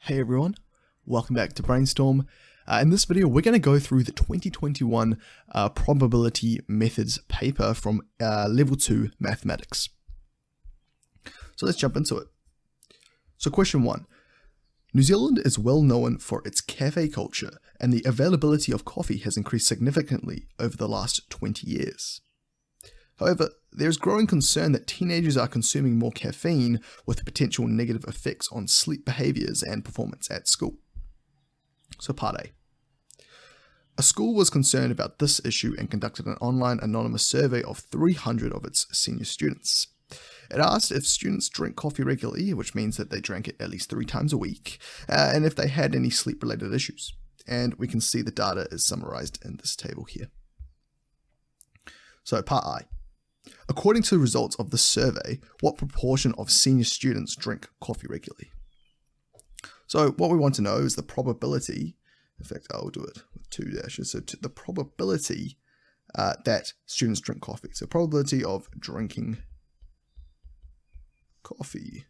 Hey everyone, welcome back to Brainstorm. In this video, we're going to go through the 2021 probability methods paper from level 2 mathematics. So let's jump into it. So question 1. New Zealand is well known for its cafe culture, and the availability of coffee has increased significantly over the last 20 years. However, there is growing concern that teenagers are consuming more caffeine with potential negative effects on sleep behaviors and performance at school. So part A. A school was concerned about this issue and conducted an online anonymous survey of 300 of its senior students. It asked if students drink coffee regularly, which means that they drank it at least 3 times a week, and if they had any sleep-related issues. And we can see the data is summarized in this table here. So part I. According to the results of the survey, what proportion of senior students drink coffee regularly? So what we want to know is the probability, in fact I'll do it with 2 dashes, so the probability that students drink coffee. So probability of drinking coffee,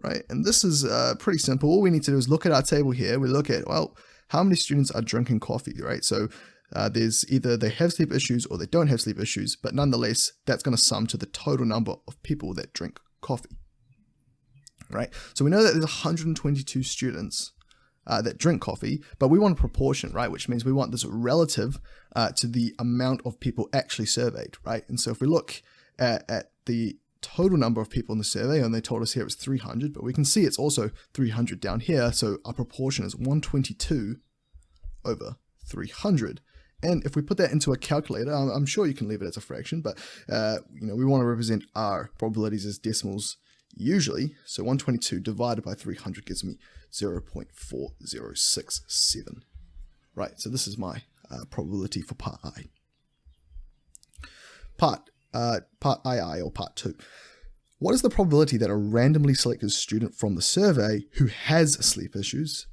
right? And this is pretty simple. All we need to do is look at our table here. We look at, well, how many students are drinking coffee, right? So there's either they have sleep issues or they don't have sleep issues, but nonetheless, that's going to sum to the total number of people that drink coffee, right? So we know that there's 122 students that drink coffee, but we want a proportion, right? Which means we want this relative to the amount of people actually surveyed, right? And so if we look at the total number of people in the survey, and they told us here it's 300, but we can see it's also 300 down here, so our proportion is 122 over 300. And if we put that into a calculator, I'm sure you can leave it as a fraction, but we want to represent our probabilities as decimals usually. So 122 divided by 300 gives me 0.4067. Right, so this is my probability for part I. Part II or part 2. What is the probability that a randomly selected student from the survey who has sleep issues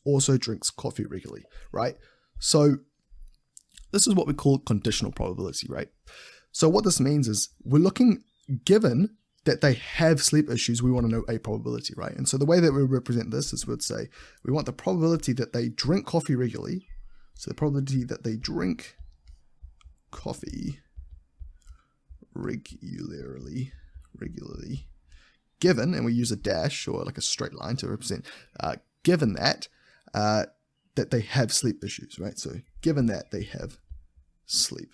also drinks coffee regularly, right? So this is what we call conditional probability, right? So what this means is we're looking, given that they have sleep issues, we want to know a probability, right? And so the way that we represent this is we'd say we want the probability that they drink coffee regularly. So the probability that they drink coffee regularly, given, and we use a dash or like a straight line to represent, given that that they have sleep issues, right? So given that they have sleep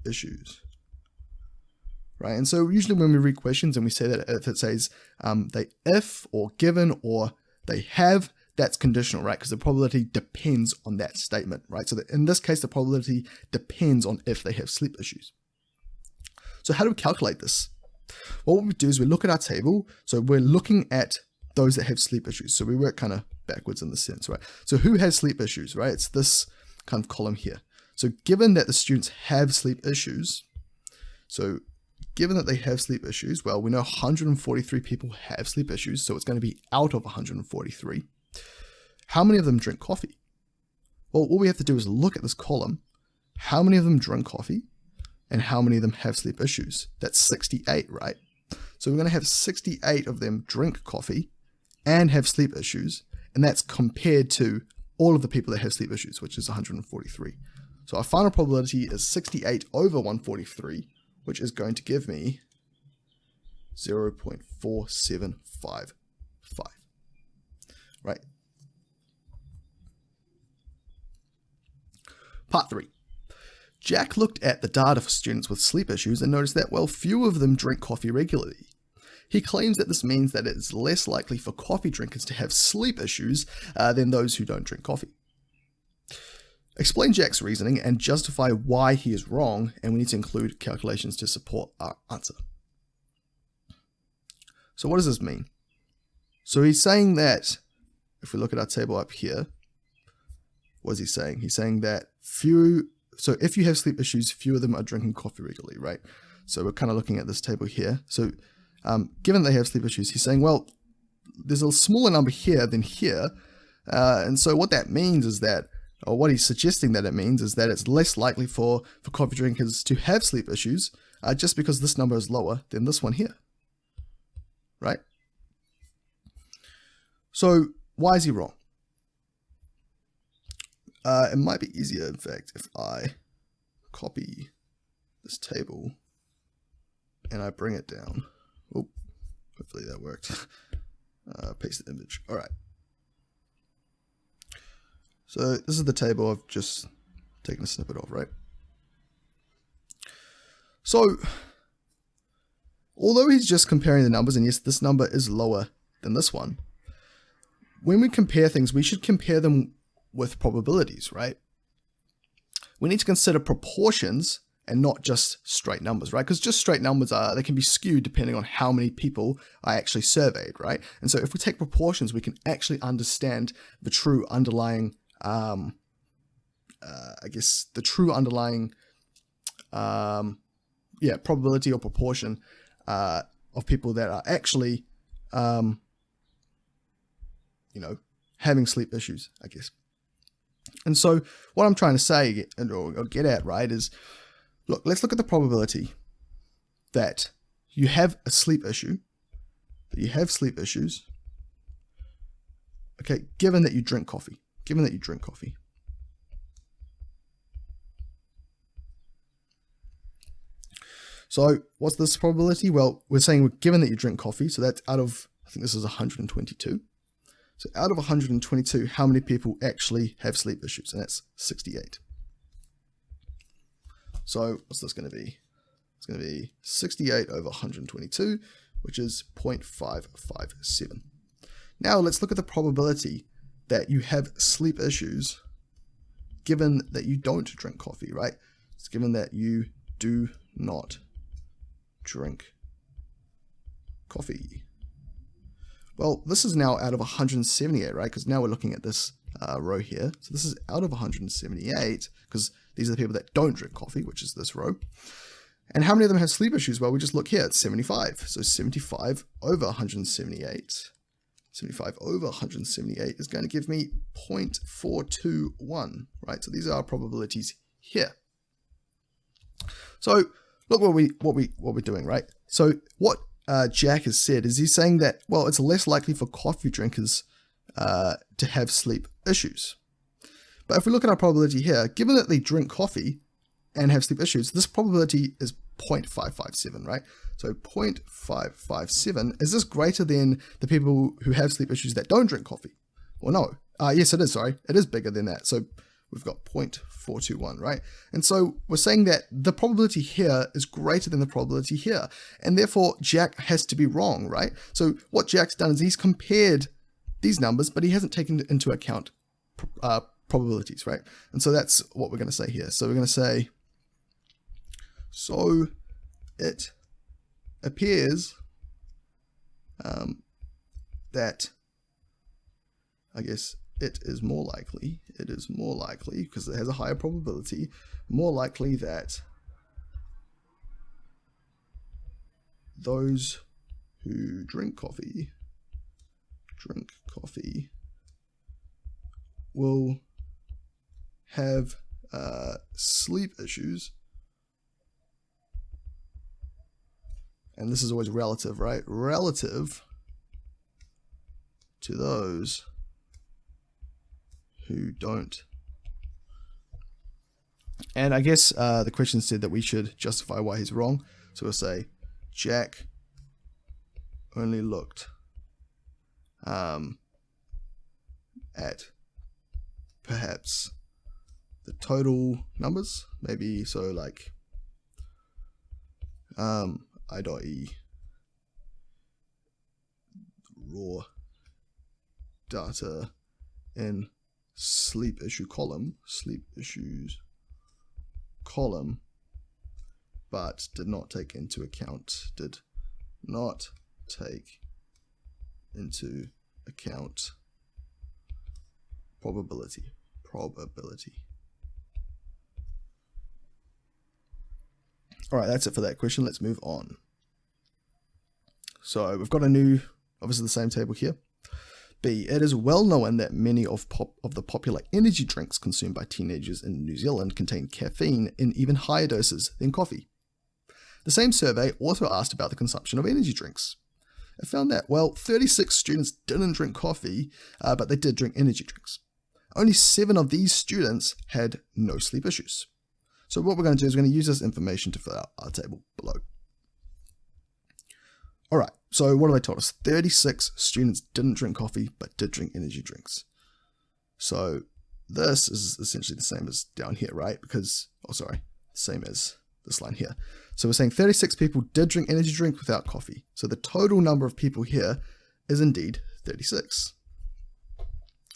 issues, right? And so usually when we read questions and we say that if it says if or given or they have, that's conditional, right? Because the probability depends on that statement, right? So that in this case, the probability depends on if they have sleep issues. So how do we calculate this? Well, what we do is we look at our table. So we're looking at those that have sleep issues. So we work kind of backwards in the sense, right? So who has sleep issues, right? It's this kind of column here. So given that the students have sleep issues, so given that they have sleep issues, well, we know 143 people have sleep issues, so it's going to be out of 143. How many of them drink coffee? Well, all we have to do is look at this column. How many of them drink coffee? And how many of them have sleep issues? That's 68, right? So we're going to have 68 of them drink coffee and have sleep issues, and that's compared to all of the people that have sleep issues, which is 143. So our final probability is 68 over 143, which is going to give me 0.4755, right? Part 3. Jack looked at the data for students with sleep issues and noticed that, well, few of them drink coffee regularly. He claims that this means that it is less likely for coffee drinkers to have sleep issues than those who don't drink coffee. Explain Jack's reasoning and justify why he is wrong, and we need to include calculations to support our answer. So what does this mean? So he's saying that, if we look at our table up here, what is he saying? He's saying that so if you have sleep issues, few of them are drinking coffee regularly, right? So we're kind of looking at this table here. So given they have sleep issues, he's saying, well, there's a smaller number here than here. And so what that means is that, or what he's suggesting that it means is that it's less likely for coffee drinkers to have sleep issues just because this number is lower than this one here, right? So why is he wrong? It might be easier, in fact, if I copy this table and I bring it down. Oh, hopefully that worked. Paste the image. All right. So this is the table I've just taken a snippet of, right? So although he's just comparing the numbers, and yes, this number is lower than this one, when we compare things, we should compare them with probabilities, right? We need to consider proportions and not just straight numbers, right? Because just straight numbers they can be skewed depending on how many people I actually surveyed, right? And so if we take proportions, we can actually understand the true underlying, I guess the true underlying, probability or proportion of people that are actually, having sleep issues, I guess. And so what I'm trying to say or get at, right, is, look, let's look at the probability that you have a sleep issue, okay, given that you drink coffee, So what's this probability? Well, we're saying given that you drink coffee, so that's out of, I think this is 122. So out of 122, how many people actually have sleep issues? And that's 68. So what's this going to be? It's going to be 68 over 122, which is 0.557. Now let's look at the probability that you have sleep issues given that you don't drink coffee, right? It's given that you do not drink coffee. Well, this is now out of 178, right? Because now we're looking at this row here. So this is out of 178 because these are the people that don't drink coffee, which is this row. And how many of them have sleep issues? Well, we just look here, it's 75. So 75 over 178. 75 over 178 is going to give me 0.421, right? So these are our probabilities here. So look what we're doing, right? So what Jack has said is he's saying that, well, it's less likely for coffee drinkers to have sleep issues. But if we look at our probability here, given that they drink coffee and have sleep issues, this probability is 0.557, right? So 0.557, is this greater than the people who have sleep issues that don't drink coffee? Well, no. Yes, it is, sorry. It is bigger than that. So we've got 0.421, right? And so we're saying that the probability here is greater than the probability here. And therefore, Jack has to be wrong, right? So what Jack's done is he's compared these numbers, but he hasn't taken into account probabilities, right? And so that's what we're going to say here. So we're going to say, so it appears that, I guess, it is more likely, because it has a higher probability, more likely that those who drink coffee will have sleep issues. And this is always relative, right? Relative to those who don't. And I guess the question said that we should justify why he's wrong. So we'll say Jack only looked at perhaps the total numbers, maybe, so like I.E. raw data in sleep issues column, but did not take into account probability. All right, that's it for that question. Let's move on. So we've got a new, obviously the same table here. B, it is well known that many of the popular energy drinks consumed by teenagers in New Zealand contain caffeine in even higher doses than coffee. The same survey also asked about the consumption of energy drinks. It found that, well, 36 students didn't drink coffee, but they did drink energy drinks. Only 7 of these students had no sleep issues. So what we're going to do is we're going to use this information to fill out our table below. All right, so what have they told us? 36 students didn't drink coffee, but did drink energy drinks. So this is essentially the same as down here, right? Because, same as this line here. So we're saying 36 people did drink energy drink without coffee. So the total number of people here is indeed 36.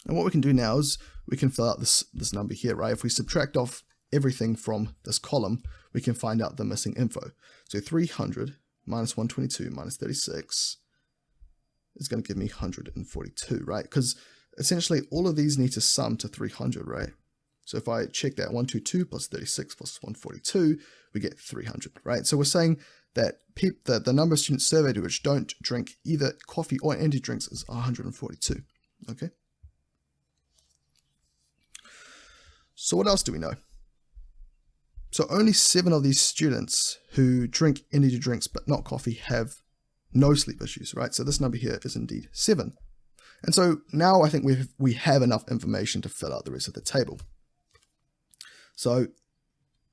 And what we can do now is we can fill out this number here, right? If we subtract off everything from this column, we can find out the missing info. So 300 minus 122 minus 36 is going to give me 142, right? Because essentially all of these need to sum to 300, right? So if I check that 122 plus 36 plus 142, we get 300, right? So we're saying that the number of students surveyed which don't drink either coffee or energy drinks is 142, okay? So what else do we know? So only 7 of these students who drink energy drinks but not coffee have no sleep issues, right? So this number here is indeed 7. And so now I think we have enough information to fill out the rest of the table. So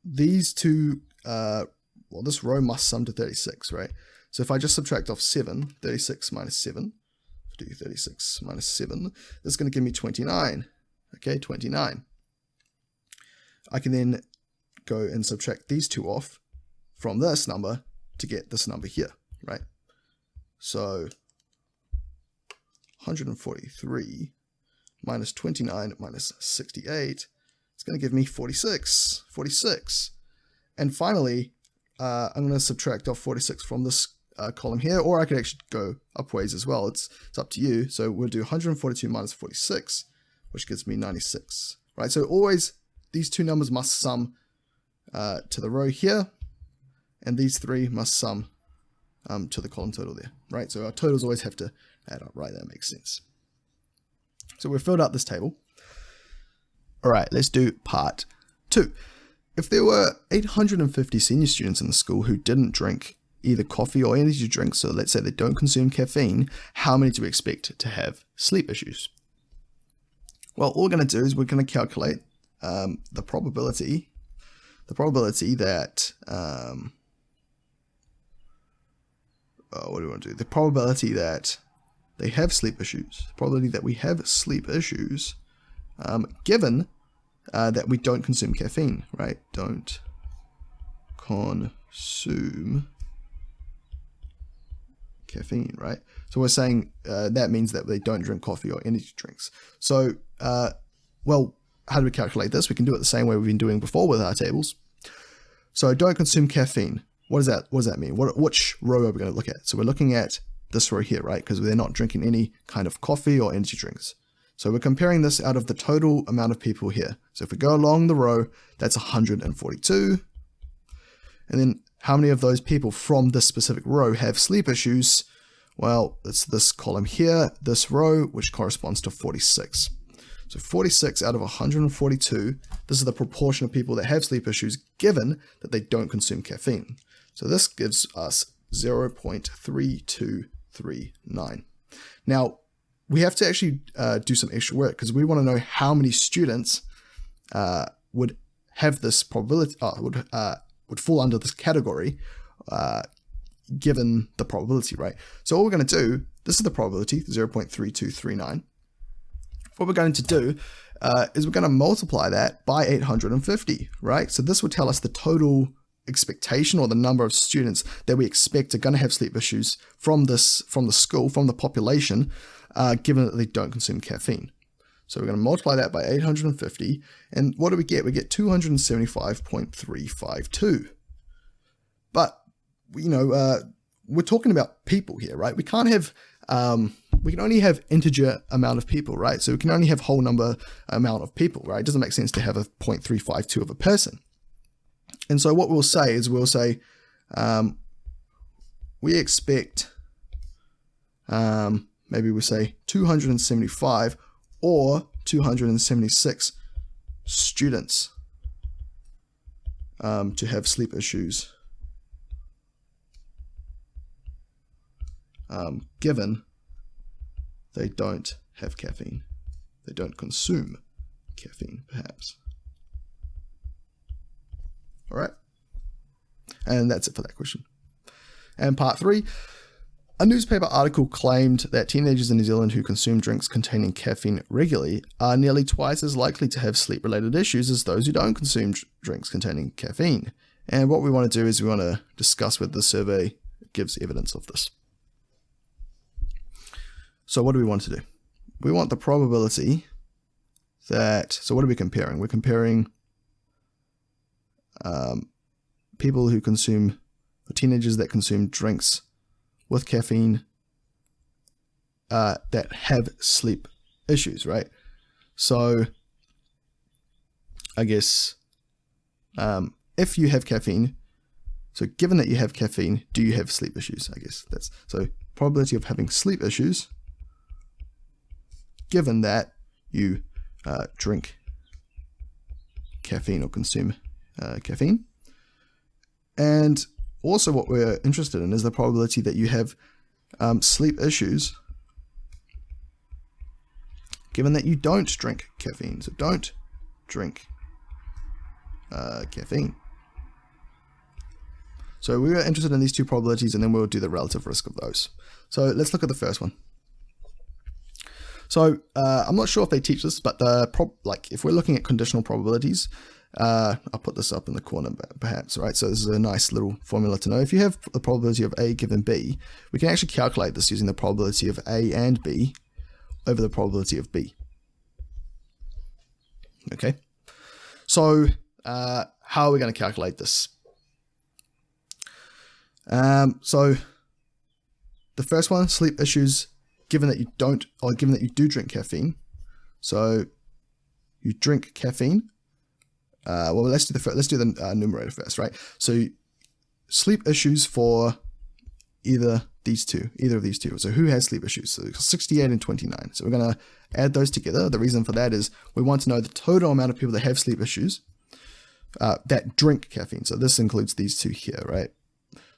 these two, this row must sum to 36, right? So if I just subtract off 7, 36 minus 7, do 36 minus 7, this is going to give me 29, okay, 29. I can then go and subtract these two off from this number to get this number here, right? So 143 minus 29 minus 68, it's going to give me 46. And finally, I'm going to subtract off 46 from this column here, or I could actually go upwards as well. It's up to you. So we'll do 142 minus 46, which gives me 96, right? So always these two numbers must sum to the row here, and these 3 must sum to the column total there, right? So our totals always have to add up, right? That makes sense. So we've filled out this table. All right, let's do part 2. If there were 850 senior students in the school who didn't drink either coffee or energy drinks, so let's say they don't consume caffeine, how many do we expect to have sleep issues? Well, all we're going to do is we're going to calculate the probability that what do we want to do? The probability that they have sleep issues. Probability that we have sleep issues, given that we don't consume caffeine, right? Don't consume caffeine, right? So we're saying that means that they don't drink coffee or energy drinks. So, well, how do we calculate this? We can do it the same way we've been doing before with our tables. So don't consume caffeine. What does that mean? Which row are we going to look at? So we're looking at this row here, right? Because they're not drinking any kind of coffee or energy drinks. So we're comparing this out of the total amount of people here. So if we go along the row, that's 142. And then how many of those people from this specific row have sleep issues? Well, it's this column here, this row, which corresponds to 46. So 46 out of 142, this is the proportion of people that have sleep issues given that they don't consume caffeine. So this gives us 0.3239. Now, we have to actually do some extra work because we want to know how many students would have this probability, would fall under this category given the probability, right? So all we're going to do, this is the probability, 0.3239. What we're going to do is we're going to multiply that by 850, right? So this would tell us the total expectation or the number of students that we expect are going to have sleep issues from the school, from the population, given that they don't consume caffeine. So we're going to multiply that by 850, and what do we get? We get 275.352. But, you know, we're talking about people here, right? We can't have, we can only have integer amount of people, right? So we can only have whole number amount of people, right? It doesn't make sense to have a 0.352 of a person. And so what we'll say is we expect, maybe we say 275 or 276 students to have sleep issues given they don't have caffeine. They don't consume caffeine, perhaps. All right. And that's it for that question. And part 3, a newspaper article claimed that teenagers in New Zealand who consume drinks containing caffeine regularly are nearly twice as likely to have sleep-related issues as those who don't consume drinks containing caffeine. And what we want to do is we want to discuss whether the survey gives evidence of this. So what do we want to do? We want the probability that, so what are we comparing? We're comparing people who consume, or teenagers that consume drinks with caffeine that have sleep issues, right? So I guess if you have caffeine, so given that you have caffeine, do you have sleep issues? I guess that's, so probability of having sleep issues given that you drink caffeine or consume caffeine. And also what we're interested in is the probability that you have sleep issues given that you don't drink caffeine. So don't drink caffeine. So we were interested in these two probabilities, and then we'll do the relative risk of those. So let's look at the first one. So I'm not sure if they teach this, but like if we're looking at conditional probabilities, I'll put this up in the corner perhaps, right? So this is a nice little formula to know. If you have the probability of A given B, we can actually calculate this using the probability of A and B over the probability of B. Okay, so how are we going to calculate this? So the first one, sleep issues, given that you don't, or given that you do drink caffeine. So you drink caffeine. Well, let's do the numerator first, right? So sleep issues for either of these two. So who has sleep issues? So 68 and 29. So we're going to add those together. The reason for that is we want to know the total amount of people that have sleep issues that drink caffeine. So this includes these two here, right?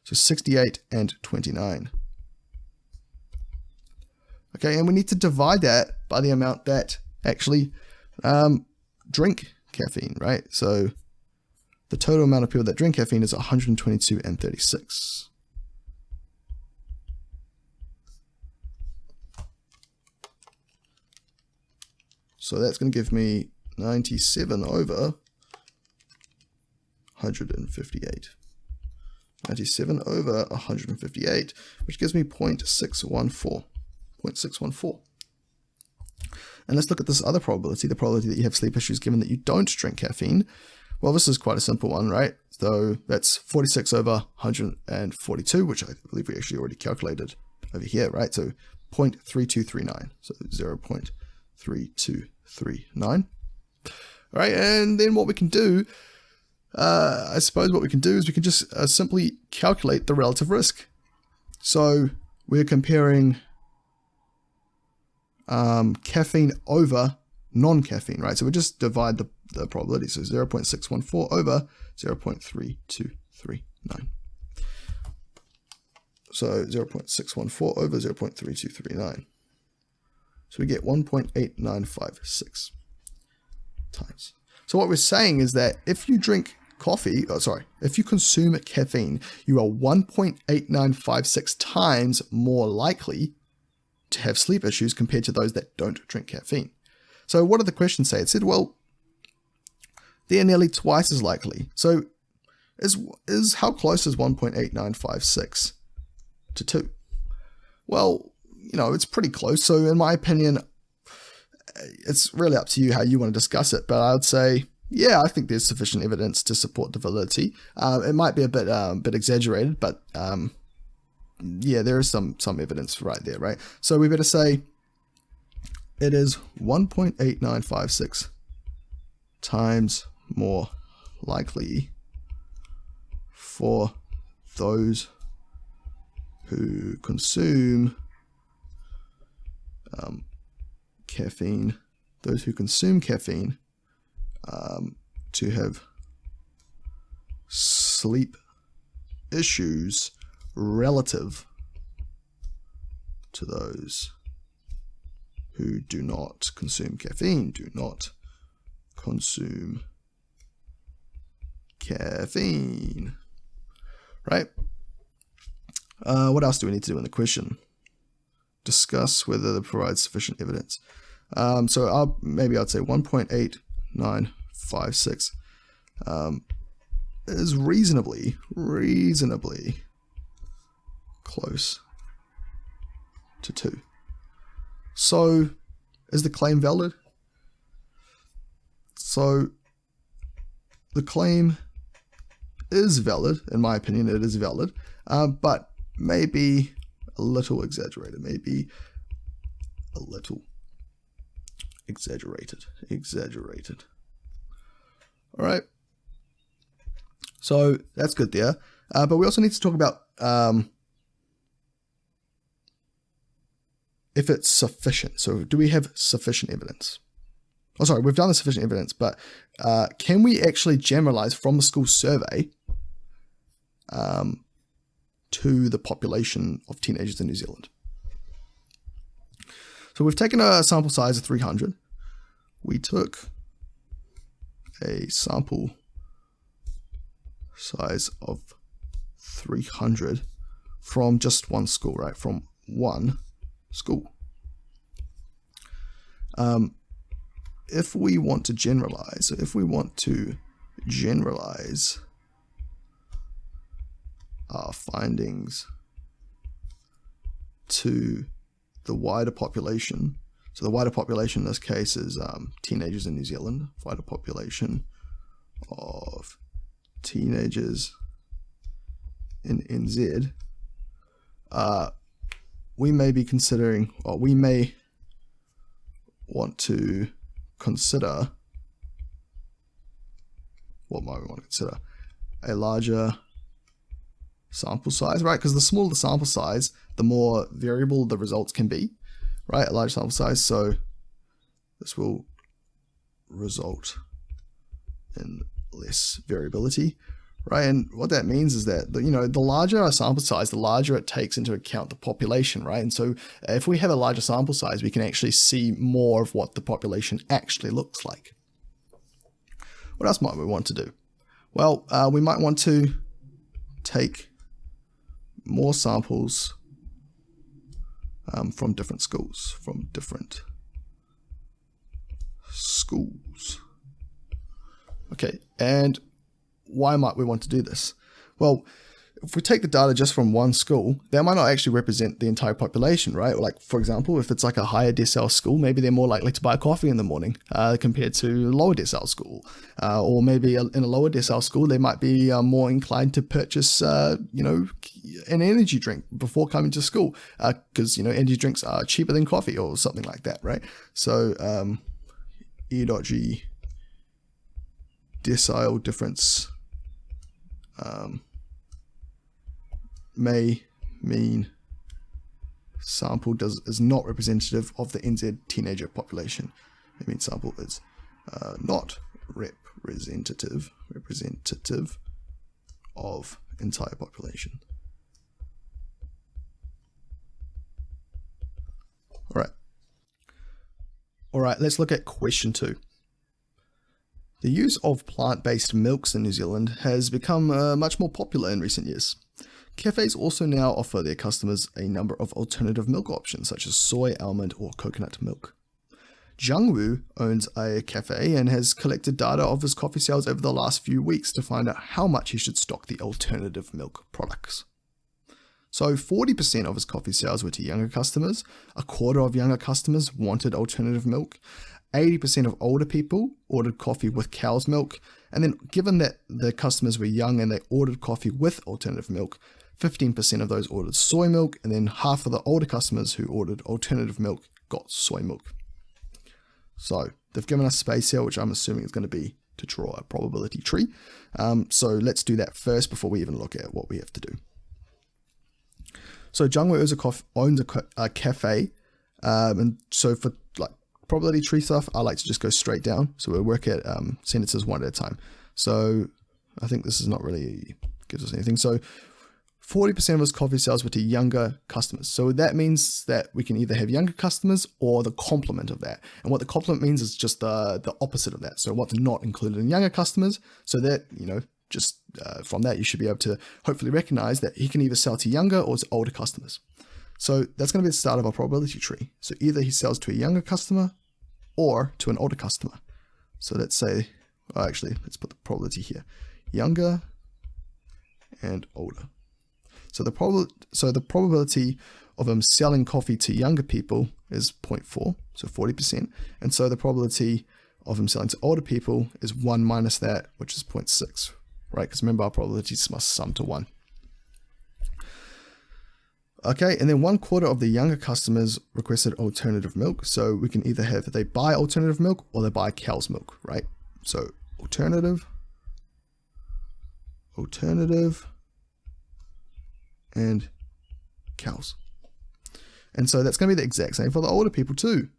So 68 and 29. Okay, and we need to divide that by the amount that actually drink caffeine, right? So the total amount of people that drink caffeine is 122 and 36. So that's going to give me 97 over 158. 97 over 158, which gives me 0.614. 0.614. And let's look at this other probability, the probability that you have sleep issues given that you don't drink caffeine. Well, this is quite a simple one, right? So that's 46 over 142, which I believe we actually already calculated over here, right? So 0.3239, so 0.3239. All right, and then what we can do, I suppose what we can do is we can just simply calculate the relative risk. So we're comparing caffeine over non-caffeine, right? So we just divide the probability. So 0.614 over 0.3239. So 0.614 over 0.3239. So we get 1.8956 times. So what we're saying is that if you drink if you consume caffeine, you are 1.8956 times more likely to have sleep issues compared to those that don't drink caffeine. So what did the question say? It said, well, they're nearly twice as likely. So is how close is 1.8956 to 2? Well, it's pretty close. So in my opinion, it's really up to you how you want to discuss it. But I would say, yeah, I think there's sufficient evidence to support the validity. It might be a bit exaggerated, but yeah, there is some evidence right there, right? So we better say it is 1.8956 times more likely for those who consume caffeine, to have sleep issues relative to those who do not consume caffeine. Do not consume caffeine. Right? What else do we need to do in the question? Discuss whether it provides sufficient evidence. So maybe I'd say 1.8956 is reasonably close to 2. So is the claim valid? So the claim is valid, in my opinion. It is valid, but maybe a little exaggerated. Maybe a little exaggerated. All right. So that's good there. But we also need to talk about if it's sufficient. So do we have sufficient evidence? Oh, sorry, we've done the sufficient evidence, but can we actually generalize from the school survey to the population of teenagers in New Zealand? So we've taken a sample size of 300. We took a sample size of 300 from just one school, right? From one school. If we want to generalize, our findings to the wider population, so the wider population in this case is teenagers in New Zealand, wider population of teenagers in NZ, we may be considering, or we may want to consider, what might we want to consider? A larger sample size, right? Because the smaller the sample size, the more variable the results can be, right? A large sample size, so this will result in less variability, right? And what that means is that, the larger our sample size, the larger it takes into account the population, right? And so if we have a larger sample size, we can actually see more of what the population actually looks like. What else might we want to do? Well, we might want to take more samples from different schools, Okay, and why might we want to do this? Well, if we take the data just from one school, that might not actually represent the entire population, right? Like, for example, if it's like a higher decile school, maybe they're more likely to buy coffee in the morning compared to lower decile school. Or maybe in a lower decile school, they might be more inclined to purchase, an energy drink before coming to school because, energy drinks are cheaper than coffee or something like that, right? So E.G decile difference may mean sample is not representative of the NZ teenager population. It means sample is not representative of entire population. All right, let's look at question 2. The use of plant-based milks in New Zealand has become much more popular in recent years. Cafes also now offer their customers a number of alternative milk options, such as soy, almond, or coconut milk. Jungwoo owns a cafe and has collected data of his coffee sales over the last few weeks to find out how much he should stock the alternative milk products. So 40% of his coffee sales were to younger customers, a quarter of younger customers wanted alternative milk, 80% of older people ordered coffee with cow's milk, and then given that the customers were young and they ordered coffee with alternative milk, 15% of those ordered soy milk, and then half of the older customers who ordered alternative milk got soy milk. So they've given us space here, which I'm assuming is going to be to draw a probability tree. So let's do that first before we even look at what we have to do. So Jungwoo owns a cafe, and so for like probability tree stuff, I like to just go straight down. So we'll work at sentences one at a time. So I think this is not really gives us anything. So 40% of his coffee sales were to younger customers. So that means that we can either have younger customers or the complement of that. And what the complement means is just the opposite of that. So what's not included in younger customers. So that, just from that, you should be able to hopefully recognize that he can either sell to younger or to older customers. So that's going to be the start of our probability tree. So either he sells to a younger customer or to an older customer. So let's say, let's put the probability here. Younger and older. So the probability of him selling coffee to younger people is 0.4, so 40%. And so the probability of him selling to older people is 1 minus that, which is 0.6, right? Because remember, our probabilities must sum to 1. Okay, and then 1/4 of the younger customers requested alternative milk. So we can either have they buy alternative milk or they buy cow's milk, right? So alternative, and cows. And so that's going to be the exact same for the older people too.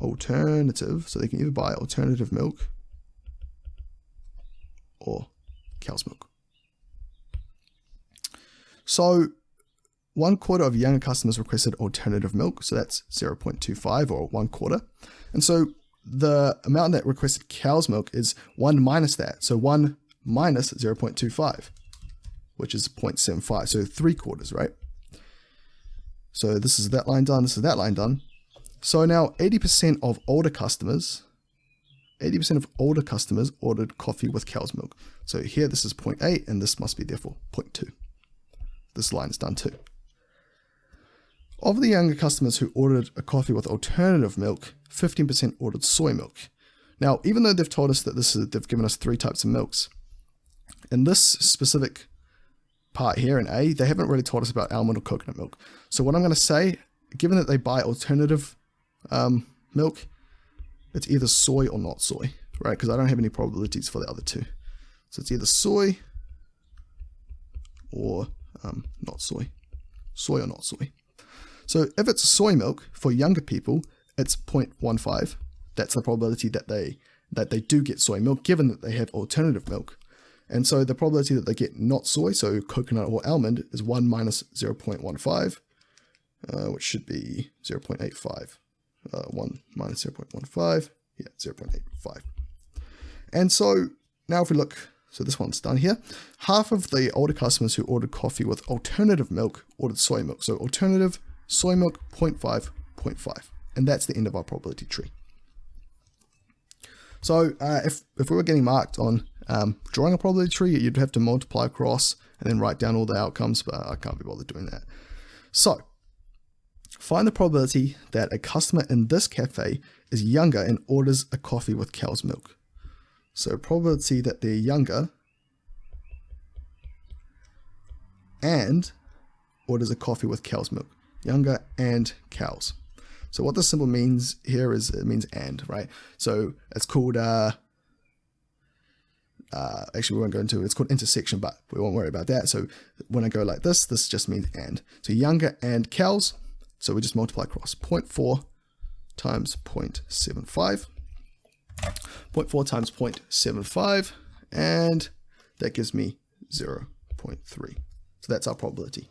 Alternative, so they can either buy alternative milk or cow's milk. So 1/4 of younger customers requested alternative milk, so that's 0.25 or 1/4. And so the amount that requested cow's milk is 1 minus that, so 1 minus 0.25, which is 0.75, so 3/4, right? So this is that line done, this is that line done. So now 80% of older customers ordered coffee with cow's milk. So here this is 0.8 and this must be therefore 0.2. This line is done too. Of the younger customers who ordered a coffee with alternative milk, 15% ordered soy milk. Now, even though they've told us that they've given us 3 types of milks, in this specific part here in A, they haven't really told us about almond or coconut milk. So what I'm going to say, given that they buy alternative milk, it's either soy or not soy, right? Because I don't have any probabilities for the other two. So it's either soy or not soy. Soy or not soy. So if it's soy milk for younger people, it's 0.15. That's the probability that they do get soy milk, given that they have alternative milk. And so the probability that they get not soy, so coconut or almond, is 1 minus 0.15, which should be 0.85. 1 minus 0.15, 0.85. And so now if we look, so this one's done here. Half of the older customers who ordered coffee with alternative milk ordered soy milk. So alternative, soy milk, 0.5, 0.5. And that's the end of our probability tree. So if we were getting marked on drawing a probability tree, you'd have to multiply across and then write down all the outcomes, but I can't be bothered doing that. So find the probability that a customer in this cafe is younger and orders a coffee with cow's milk. So probability that they're younger and orders a coffee with cow's milk. Younger and cows. So what this symbol means here is it means and, right? So it's called, actually we won't go into it, it's called intersection, but we won't worry about that. So when I go like this just means and. So younger and cows, so we just multiply across 0.4 times 0.75. 0.4 times 0.75, and that gives me 0.3. So that's our probability.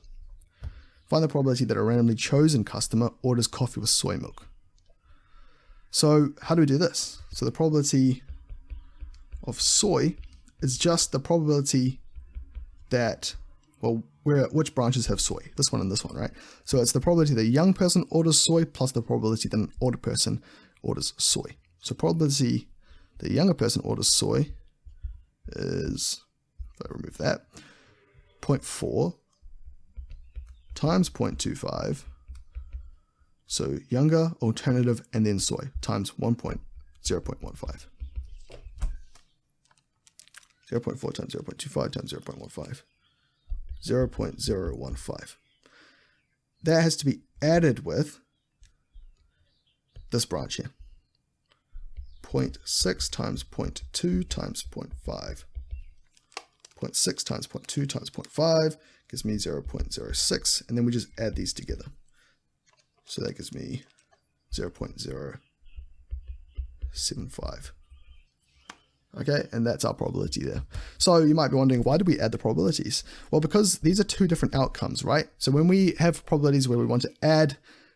Find the probability that a randomly chosen customer orders coffee with soy milk. So how do we do this? So the probability of soy is just the probability that, well, which branches have soy? This one and this one, right? So it's the probability that a young person orders soy plus the probability that an older person orders soy. So probability that a younger person orders soy is, if I remove that, 0.4 times 0.25. So younger, alternative, and then soy times 0.15. 0.4 times 0.25 times 0.15. 0.015. That has to be added with this branch here. 0.6 times 0.2 times 0.5. 0.6 times 0.2 times 0.5 gives me 0.06, and then we just add these together. So that gives me 0.075. Okay, and that's our probability there. So you might be wondering, why did we add the probabilities? Well, because these are two different outcomes, right? So when we have probabilities where we want to add,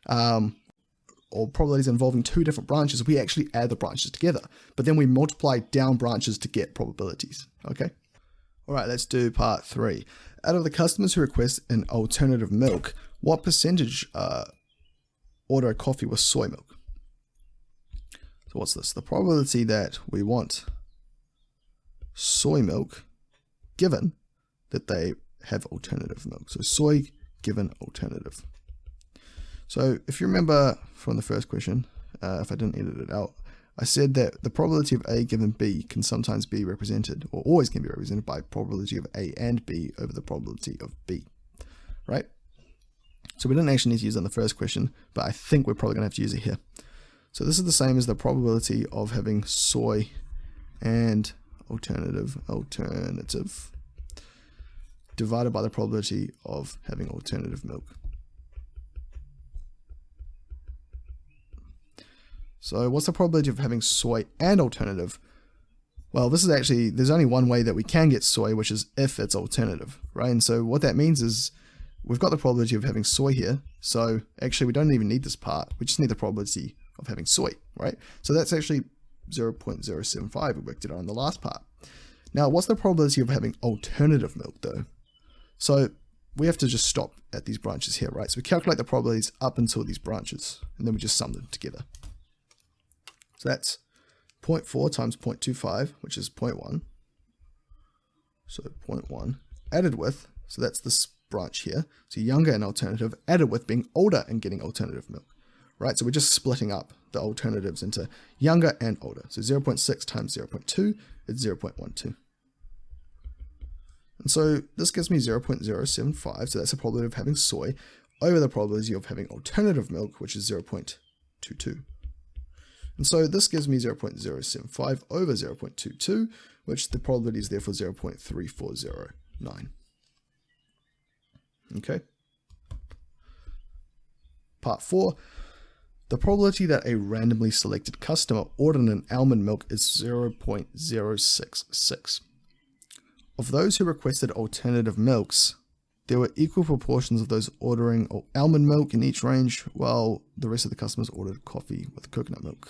or probabilities involving two different branches, we actually add the branches together, but then we multiply down branches to get probabilities, okay? All right, let's do part 3. Out of the customers who request an alternative milk, what percentage order a coffee with soy milk? So what's this? The probability that we want soy milk given that they have alternative milk. So soy given alternative. So if you remember from the first question, if I didn't edit it out, I said that the probability of A given B can sometimes be represented, or always can be represented by probability of A and B over the probability of B, right? So we didn't actually need to use it in the first question, but I think we're probably going to have to use it here. So this is the same as the probability of having soy and alternative divided by the probability of having alternative milk. So what's the probability of having soy and alternative? Well, this is actually, there's only one way that we can get soy, which is if it's alternative, right? And so what that means is we've got the probability of having soy here. So actually we don't even need this part. We just need the probability of having soy, right? So that's actually 0.075. We worked it out on the last part. Now, what's the probability of having alternative milk though? So we have to just stop at these branches here, right? So we calculate the probabilities up until these branches, and then we just sum them together. So that's 0.4 times 0.25, which is 0.1. So 0.1 added with, so that's this branch here. So younger and alternative added with being older and getting alternative milk, right? So we're just splitting up the alternatives into younger and older. So 0.6 times 0.2 is 0.12. And so this gives me 0.075, so that's the probability of having soy over the probability of having alternative milk, which is 0.22. And so this gives me 0.075 over 0.22, which the probability is therefore 0.3409. Okay. Part 4. The probability that a randomly selected customer ordered an almond milk is 0.066. Of those who requested alternative milks, there were equal proportions of those ordering almond milk in each range, while the rest of the customers ordered coffee with coconut milk.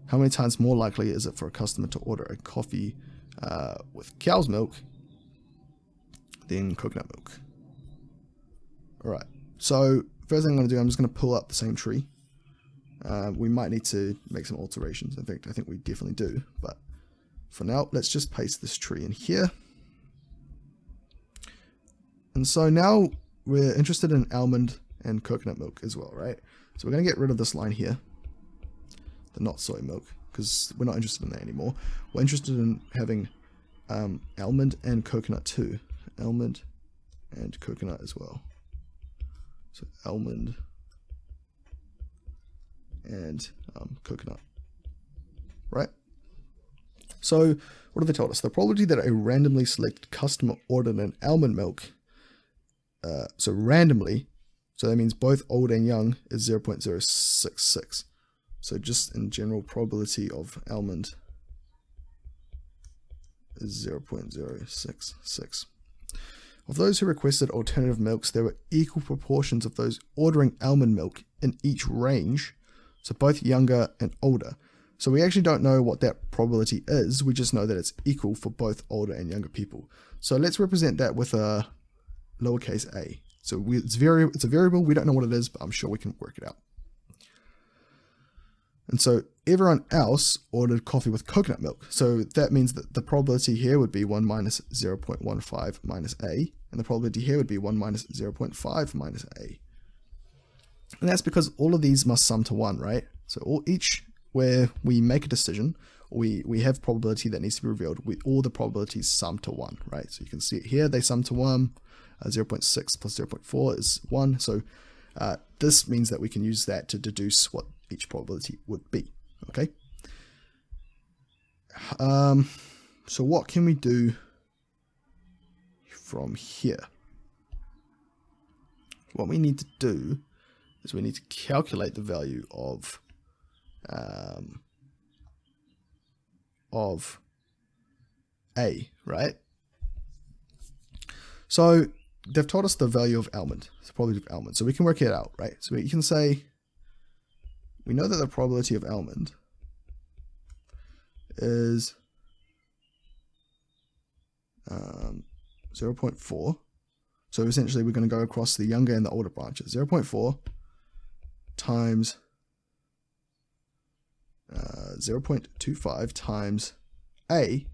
How many times more likely is it for a customer to order a coffee with cow's milk than coconut milk? Alright, so first thing I'm going to do, I'm just going to pull up the same tree. We might need to make some alterations. In fact, I think we definitely do, but for now, let's just paste this tree in here. And so now we're interested in almond and coconut milk as well, right? So we're going to get rid of this line here, the not soy milk, because we're not interested in that anymore. We're interested in having almond and coconut too. Almond and coconut as well. So almond and coconut, right? So what have they told us? The probability that a randomly selected customer ordered an almond milk, so randomly, so that means both old and young, is 0.066. So just in general, probability of almond is 0.066. Of those who requested alternative milks, there were equal proportions of those ordering almond milk in each range, so both younger and older. So we actually don't know what that probability is, we just know that it's equal for both older and younger people. So let's represent that with a lowercase a. So it's a variable, we don't know what it is, but I'm sure we can work it out. And so everyone else ordered coffee with coconut milk. So that means that the probability here would be 1 minus 0.15 minus a, and the probability here would be 1 minus 0.5 minus a. And that's because all of these must sum to 1, right? So each where we make a decision, we have probability that needs to be revealed, all the probabilities sum to 1, right? So you can see it here, they sum to 1, 0.6 plus 0.4 is 1. So this means that we can use that to deduce what each probability would be, okay? So what can we do from here? What we need to do is we need to calculate the value of of A, right? So they've told us the value of almond, the probability of almond. So we can work it out, right? So you can say, we know that the probability of almond is 0.4. So essentially we're going to go across the younger and the older branches. 0.4 times 0.25 times A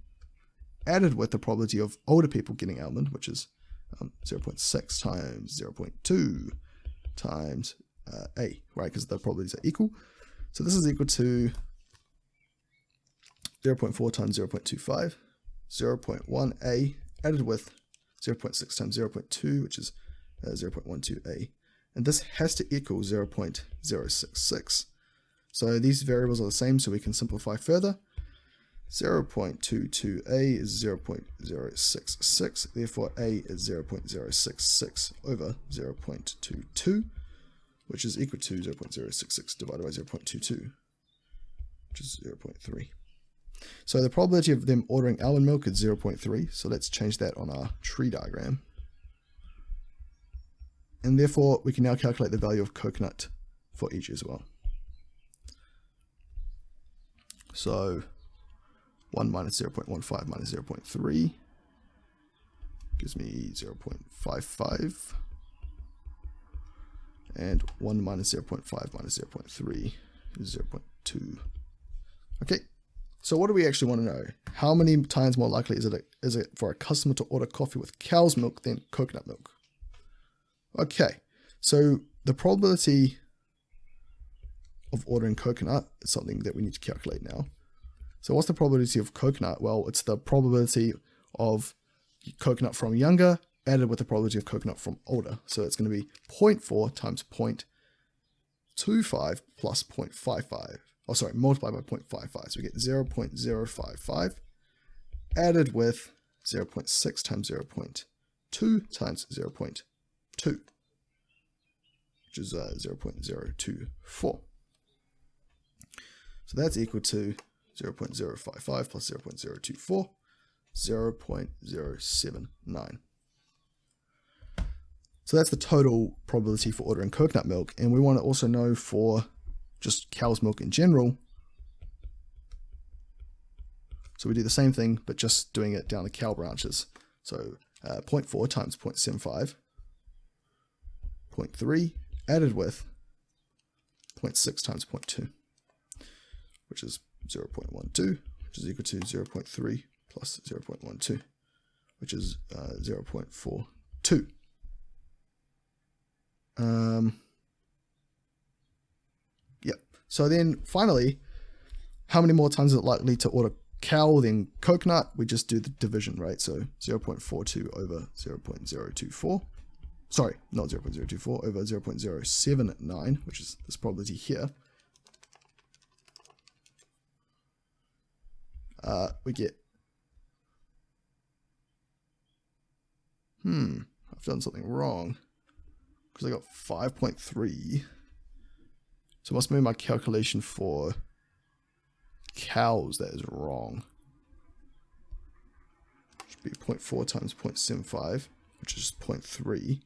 added with the probability of older people getting almond, which is 0.6 times 0.2 times A, right? Because the probabilities are equal. So this is equal to 0.4 times 0.25, 0.1A added with 0.6 times 0.2, which is 0.12A. And this has to equal 0.066. So these variables are the same, so we can simplify further. 0.22A is 0.066, therefore A is 0.066 over 0.22, which is equal to 0.066 divided by 0.22, which is 0.3. So the probability of them ordering almond milk is 0.3, so let's change that on our tree diagram. And therefore, we can now calculate the value of coconut for each as well. So 1 minus 0.15 minus 0.3 gives me 0.55. And 1 minus 0.5 minus 0.3 is 0.2. Okay, so what do we actually want to know? How many times more likely is it for a customer to order coffee with cow's milk than coconut milk? Okay, so the probability of ordering coconut is something that we need to calculate now. So what's the probability of coconut? Well, it's the probability of coconut from younger added with the probability of coconut from older. So it's going to be 0.4 times 0.25 plus 0.55. Oh, sorry, multiplied by 0.55. So we get 0.055 added with 0.6 times 0.2 times 0.2, which is 0.024. So that's equal to 0.055 plus 0.024, 0.079. So that's the total probability for ordering coconut milk. And we want to also know for just cow's milk in general. So we do the same thing, but just doing it down the cow branches. So 0.4 times 0.75, 0.3 added with 0.6 times 0.2, which is 0.12, which is equal to 0.3 plus 0.12, which is 0.42. Yep. So then finally, how many more times is it likely to order cow than coconut? We just do the division, right? So 0.42 over 0.024. Sorry, not 0.024, over 0.079, which is this probability here. We get, I've done something wrong, because I got 5.3. So it must be my calculation for cows that is wrong. Should be 0.4 times 0.75, which is 0.3,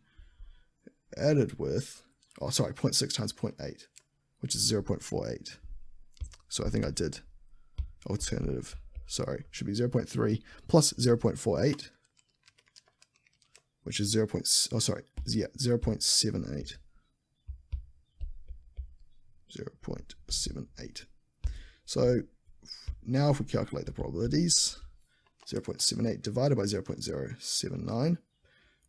added with, 0.6 times 0.8, which is 0.48. So I think I did alternative. Sorry, should be 0.3 plus 0.48, which is 0.78. 0.78. So now if we calculate the probabilities, 0.78 divided by 0.079, we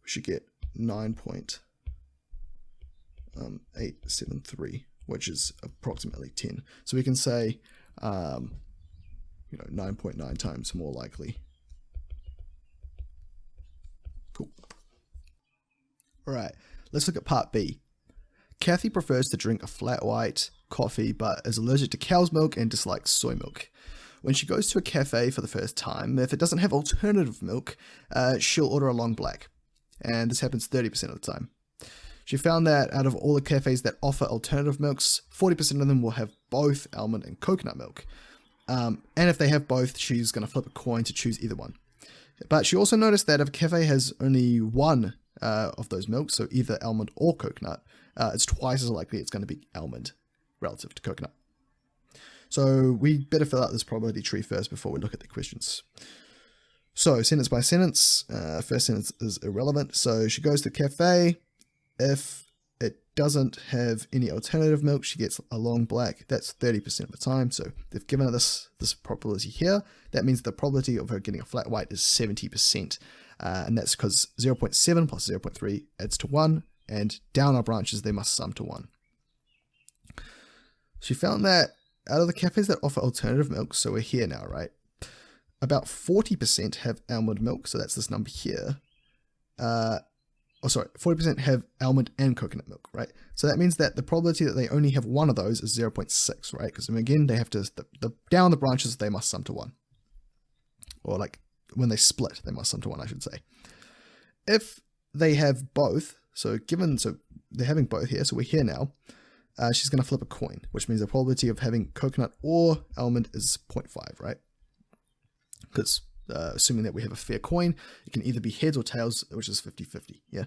should get 9.873, which is approximately 10. So we can say 9.9 times more likely. Cool. All right, let's look at part B. Kathy prefers to drink a flat white coffee but is allergic to cow's milk and dislikes soy milk. When she goes to a cafe for the first time, if it doesn't have alternative milk, she'll order a long black. And this happens 30% of the time. She found that out of all the cafes that offer alternative milks, 40% of them will have both almond and coconut milk. And if they have both, she's going to flip a coin to choose either one. But she also noticed that if a cafe has only one of those milks, so either almond or coconut, it's twice as likely it's going to be almond relative to coconut. So we better fill out this probability tree first before we look at the questions. So sentence by sentence, first sentence is irrelevant. So she goes to the cafe. If it doesn't have any alternative milk, she gets a long black. That's 30% of the time. So they've given her this probability here. That means the probability of her getting a flat white is 70%. And that's because 0.7 plus 0.3 adds to 1. And down our branches, they must sum to 1. She found that out of the cafes that offer alternative milk, so we're here now, right? About 40% have almond milk. So that's this number here. 40% have almond and coconut milk, right? So that means that the probability that they only have one of those is 0.6, right? Because again, they have to, down the branches, they must sum to 1. Or like when they split, they must sum to 1, I should say. If they have both, so they're having both here, so we're here now, she's going to flip a coin, which means the probability of having coconut or almond is 0.5, right? Because assuming that we have a fair coin, it can either be heads or tails, which is 50-50, yeah?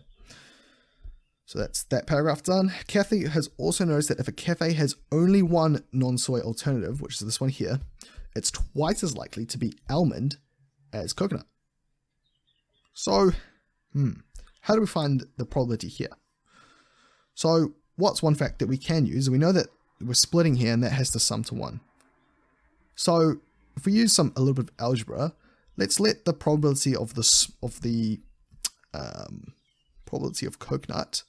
So that's that paragraph done. Kathy has also noticed that if a cafe has only one non-soy alternative, which is this one here, it's twice as likely to be almond as coconut. So, how do we find the probability here? So, what's one fact that we can use? We know that we're splitting here and that has to sum to 1. So, if we use a little bit of algebra, let's let the probability of the probability of coconut,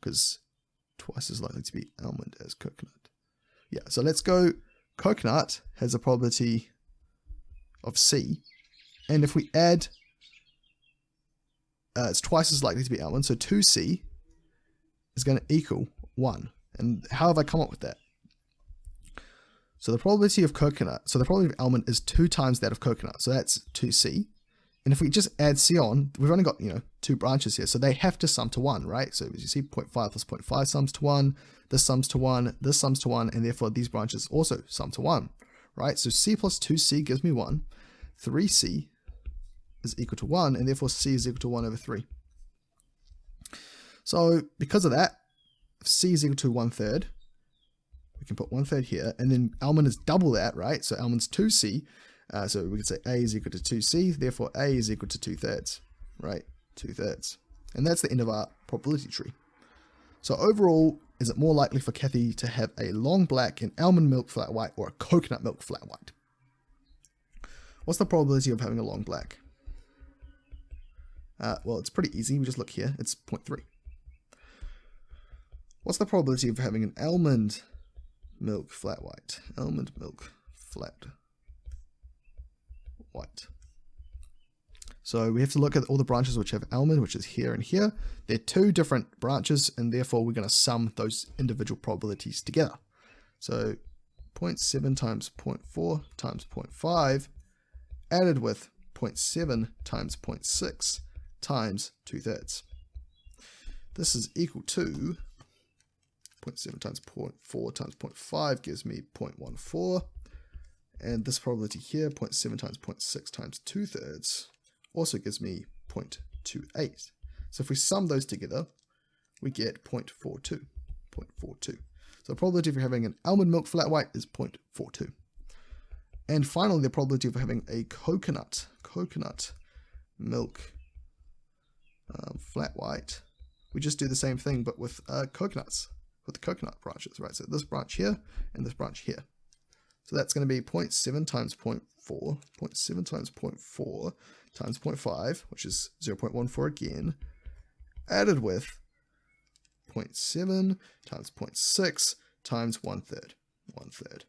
because twice as likely to be almond as coconut. Yeah, so let's go coconut has a probability of C, and if we add, it's twice as likely to be almond, so 2C is going to equal 1. And how have I come up with that? So the probability of coconut, so the probability of almond is 2 times that of coconut. So that's 2C. And if we just add C on, we've only got, 2 branches here. So they have to sum to 1, right? So as you see, 0.5 plus 0.5 sums to 1. This sums to 1. This sums to 1. And therefore, these branches also sum to 1, right? So C plus 2C gives me 1. 3C is equal to 1. And therefore, C is equal to 1 over 3. So because of that, if C is equal to 1/3, we can put 1/3 here, and then almond is double that, right? So almond's 2C, so we could say A is equal to 2C, therefore A is equal to 2/3, right? 2/3. And that's the end of our probability tree. So overall, is it more likely for Kathy to have a long black, an almond milk flat white, or a coconut milk flat white? What's the probability of having a long black? Well, it's pretty easy. We just look here. It's 0.3. What's the probability of having an almond milk flat white? Almond milk flat white. So we have to look at all the branches which have almond, which is here and here. They're 2 different branches, and therefore we're going to sum those individual probabilities together. So 0.7 times 0.4 times 0.5 added with 0.7 times 0.6 times 2/3. This is equal to 0.7 times 0.4 times 0.5 gives me 0.14. And this probability here, 0.7 times 0.6 times 2/3, also gives me 0.28. So if we sum those together, we get 0.42. 0.42. So the probability of having an almond milk flat white is 0.42. And finally, the probability of having a coconut milk flat white, we just do the same thing, but with coconuts. With the coconut branches, right? So this branch here and this branch here. So that's going to be 0.7 times 0.4, 0.7 times 0.4 times 0.5, which is 0.14 again, added with 0.7 times 0.6 times 1/3,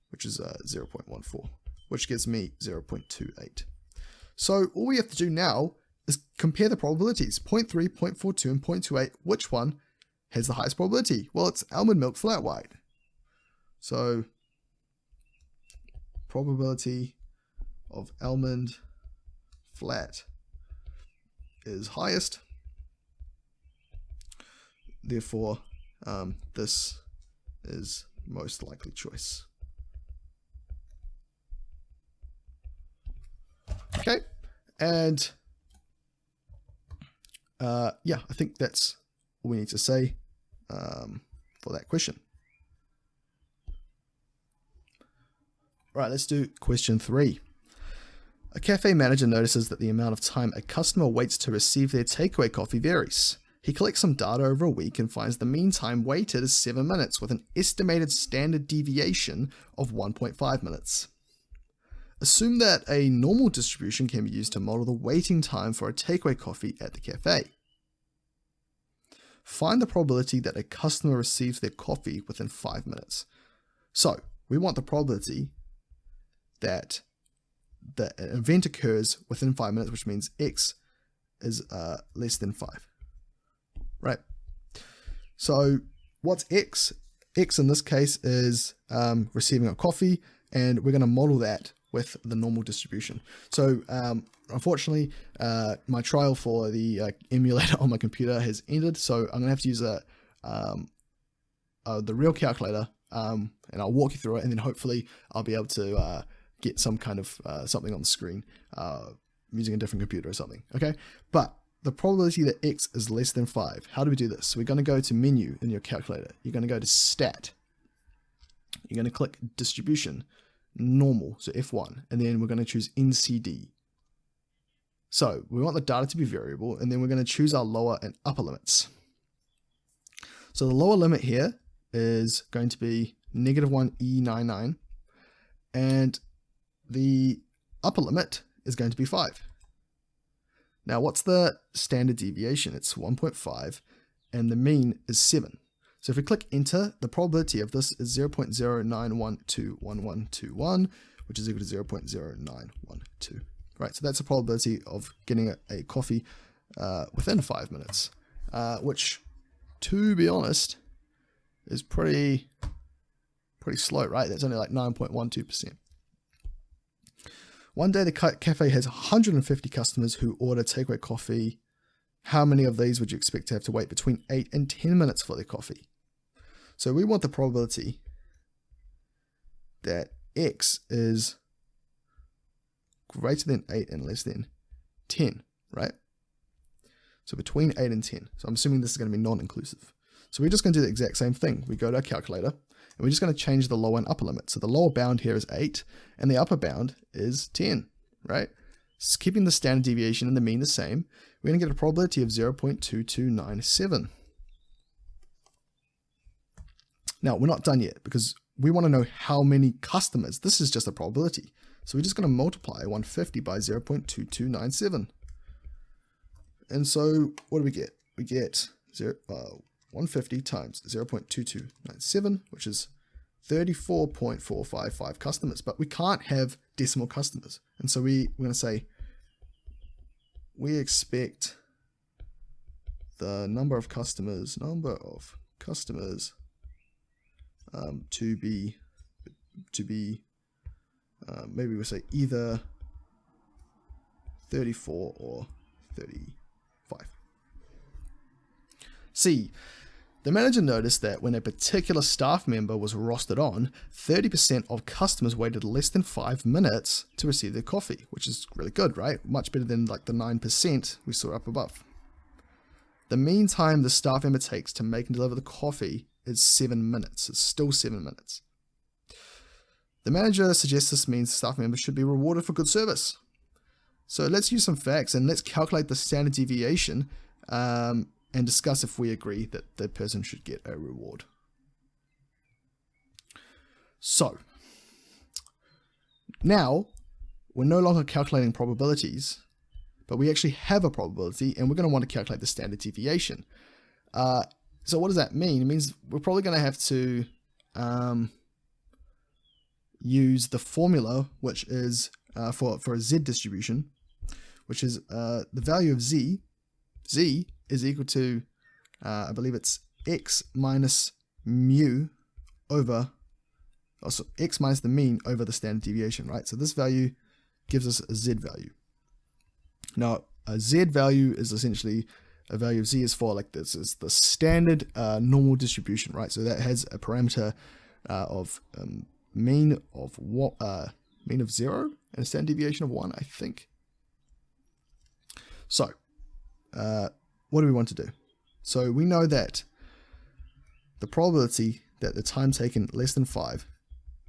which is 0.14, which gives me 0.28. So all we have to do now is compare the probabilities, 0.3, 0.42, and 0.28. Which one has the highest probability? Well, it's almond milk flat white. So probability of almond flat is highest. Therefore, this is most likely choice. Okay, and yeah, I think that's all we need to say for that question. Right, let's do question 3. A cafe manager notices that the amount of time a customer waits to receive their takeaway coffee varies. He collects some data over a week and finds the mean time waited is 7 minutes with an estimated standard deviation of 1.5 minutes. Assume that a normal distribution can be used to model the waiting time for a takeaway coffee at the cafe. Find the probability that a customer receives their coffee within 5 minutes. So, we want the probability that the event occurs within 5 minutes, which means X is less than 5. Right? So, what's X? X in this case is receiving a coffee, and we're going to model that with the normal distribution. So, unfortunately, my trial for the emulator on my computer has ended, so I'm going to have to use the real calculator, and I'll walk you through it, and then hopefully I'll be able to get some kind of something on the screen using a different computer or something. Okay, but the probability that X is less than 5. How do we do this? So we're going to go to menu in your calculator. You're going to go to stat. You're going to click distribution, normal, so F1, and then we're going to choose NCD. So we want the data to be variable, and then we're going to choose our lower and upper limits. So the lower limit here is going to be -1E99, and the upper limit is going to be 5. Now, what's the standard deviation? It's 1.5, and the mean is 7. So if we click enter, the probability of this is 0.09121121, which is equal to 0.0912. Right, so that's the probability of getting a coffee within 5 minutes, which, to be honest, is pretty slow, right? That's only like 9.12%. One day the cafe has 150 customers who order takeaway coffee. How many of these would you expect to have to wait between 8 and 10 minutes for their coffee? So we want the probability that X is greater than 8 and less than 10, right? So between 8 and 10. So I'm assuming this is going to be non-inclusive. So we're just going to do the exact same thing. We go to our calculator, and we're just going to change the lower and upper limit. So the lower bound here is 8, and the upper bound is 10, right? So keeping the standard deviation and the mean the same, we're going to get a probability of 0.2297. Now, we're not done yet, because we want to know how many customers. This is just a probability. So we're just going to multiply 150 by 0.2297. And so what do we get? We get 150 times 0.2297, which is 34.455 customers. But we can't have decimal customers. And so we're going to say we expect the number of customers to be maybe we'll say either 34 or 35. C. The manager noticed that when a particular staff member was rostered on, 30% of customers waited less than 5 minutes to receive their coffee, which is really good, right? Much better than like the 9% we saw up above. The mean time the staff member takes to make and deliver the coffee is 7 minutes. It's still 7 minutes. The manager suggests this means staff members should be rewarded for good service. So let's use some facts and let's calculate the standard deviation and discuss if we agree that the person should get a reward. So now we're no longer calculating probabilities, but we actually have a probability, and we're going to want to calculate the standard deviation. So what does that mean? It means we're probably going to have to use the formula, which is for a z distribution, which is the value of z. Z is equal to, I believe it's x minus mu over, also x minus the mean over the standard deviation, right? So this value gives us a z value. Now, a z value is essentially a value of z is for, like, this is the standard normal distribution, right? So that has a parameter of mean of 0 and a standard deviation of 1, I think. So what do we want to do? So we know that the probability that the time taken less than 5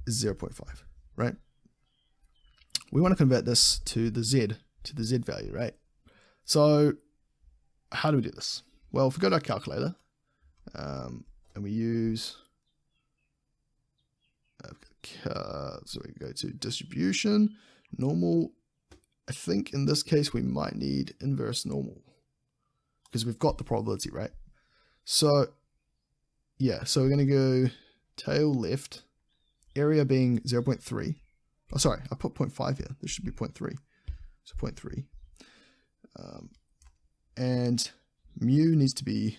is 0.5, right? We want to convert this to the z value, right? So how do we do this? Well, if we go to our calculator and we use, so we go to distribution, normal. I think in this case we might need inverse normal because we've got the probability, right? So yeah, so we're going to go tail left, area being 0.3. Oh, sorry, I put 0.5 here. This should be 0.3. So 0.3. And mu needs to be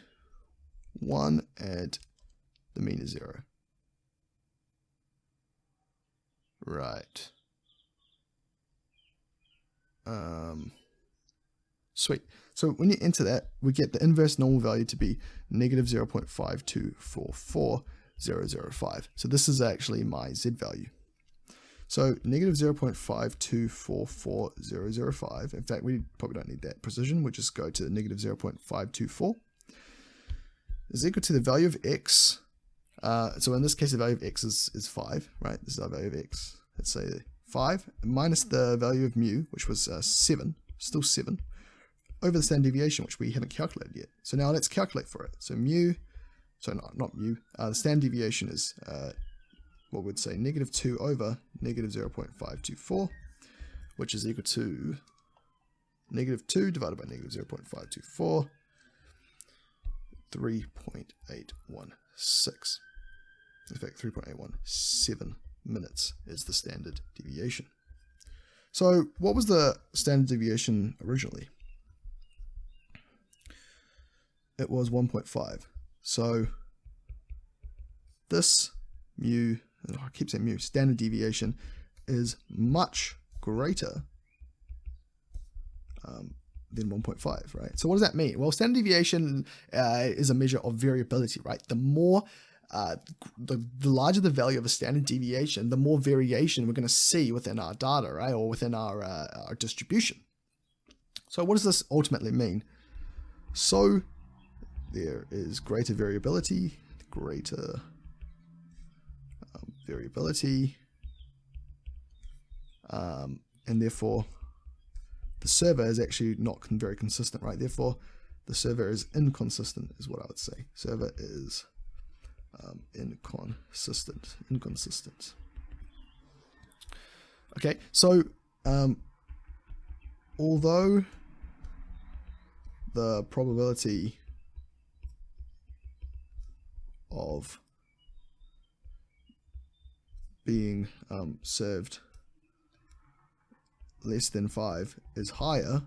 1 and the mean is 0. Right. Sweet. So when you enter that, we get the inverse normal value to be negative 0.5244005. So this is actually my z value. So negative 0.5244005. In fact, we probably don't need that precision. We'll just go to negative 0.524 is equal to the value of x. So in this case, the value of x is 5, right? This is our value of x. Let's say 5 minus the value of mu, which was 7, still 7, over the standard deviation, which we haven't calculated yet. So now let's calculate for it. So mu, so not mu, the standard deviation is what we'd say negative 2 over negative 0.524, which is equal to negative 2 divided by negative 0.524, 3.816. In fact, 3.817 minutes is the standard deviation. So what was the standard deviation originally? It was 1.5. So this mu, I keep saying mu, standard deviation is much greater than 1.5, right? So what does that mean? Well, standard deviation is a measure of variability, right? The more, the larger the value of a standard deviation, the more variation we're going to see within our data, right? Or within our distribution. So what does this ultimately mean? So there is greater variability, and therefore the server is actually not very consistent, right? Therefore the server is inconsistent is what I would say. Server is inconsistent. Okay, so although the probability of being served less than 5 is higher,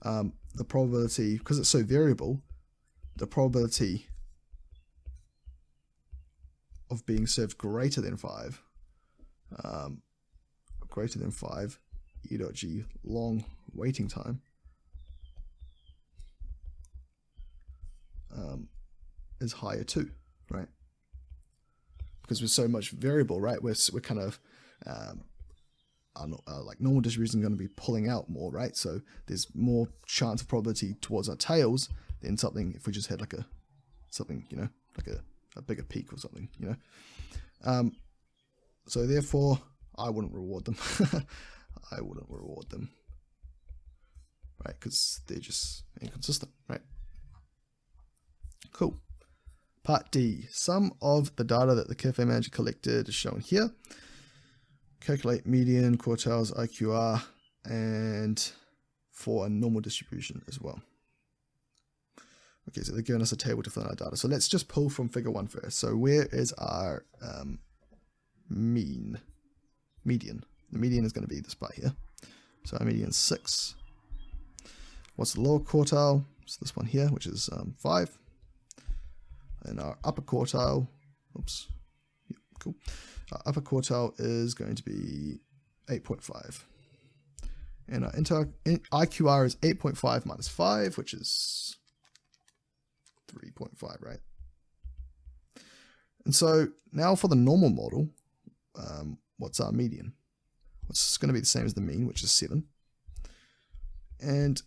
the probability, because it's so variable, the probability of being served greater than 5 e dot g long waiting time is higher too, right? Because we're so much variable, right? We're kind of like normal distribution is going to be pulling out more, right? So there's more chance of probability towards our tails than something if we just had like something, you know, like a bigger peak or something, you know. So therefore, I wouldn't reward them. Right? Because they're just inconsistent, right? Cool. Part D. Sum of the data that the cafe manager collected is shown here. Calculate median, quartiles, IQR, and for a normal distribution as well. Okay, so they're giving us a table to fill in our data. So let's just pull from figure 1 first. So where is our median? The median is going to be this part here. So our median is 6. What's the lower quartile? It's this one here, which is 5. And our upper quartile, oops, yep, cool. Our upper quartile is going to be 8.5. And our IQR is 8.5 minus 5, which is 3.5, right? And so now for the normal model, what's our median? It's going to be the same as the mean, which is 7. And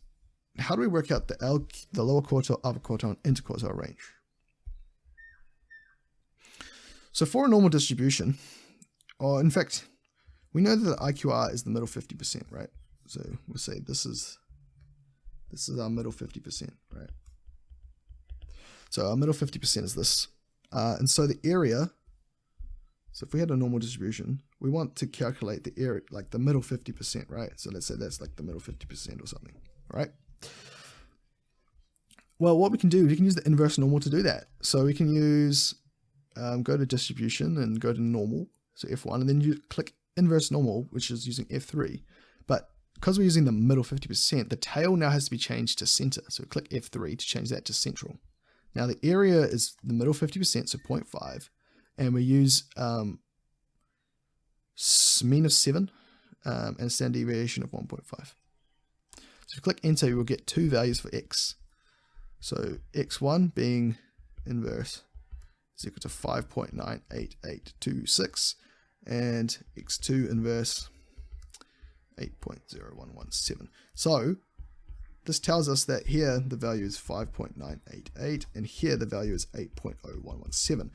how do we work out the lower quartile, upper quartile, and interquartile range? So for a normal distribution, or in fact, we know that the IQR is the middle 50%, right? So we'll say this is our middle 50%, right? So our middle 50% is this. And so the area, so if we had a normal distribution, we want to calculate the area, like the middle 50%, right? So let's say that's like the middle 50% or something, right? Well, what we can do, we can use the inverse normal to do that. So we can use, go to distribution and go to normal, so F1, and then you click inverse normal, which is using F3. But because we're using the middle 50%, the tail now has to be changed to center. So click F3 to change that to central. Now the area is the middle 50%, so 0.5, and we use mean of 7 and standard deviation of 1.5. So if you click enter, you will get two values for x. So x1 being inverse is equal to 5.98826, and x2 inverse 8.0117. So this tells us that here the value is 5.988 and here the value is 8.0117.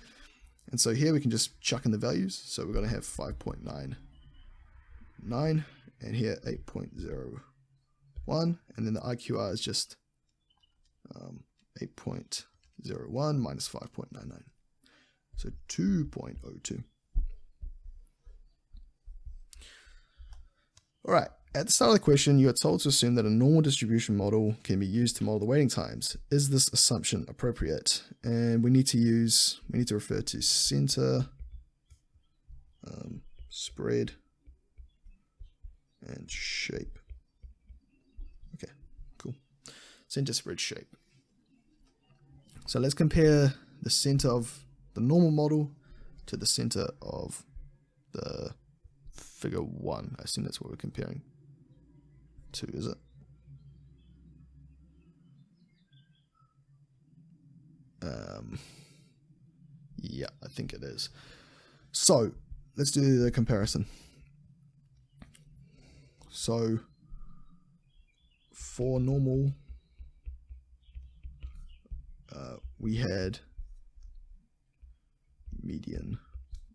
And so here we can just chuck in the values. So we're going to have 5.99 and here 8.01, and then the IQR is just 8.01 minus 5.99. So 2.02. All right, at the start of the question, you are told to assume that a normal distribution model can be used to model the waiting times. Is this assumption appropriate? And we need to refer to center, spread, and shape. Okay, cool. Center, spread, shape. So let's compare the center of the normal model to the center of the figure 1. I assume that's what we're comparing to, is it? Yeah, I think it is. So let's do the comparison. So for normal, we had median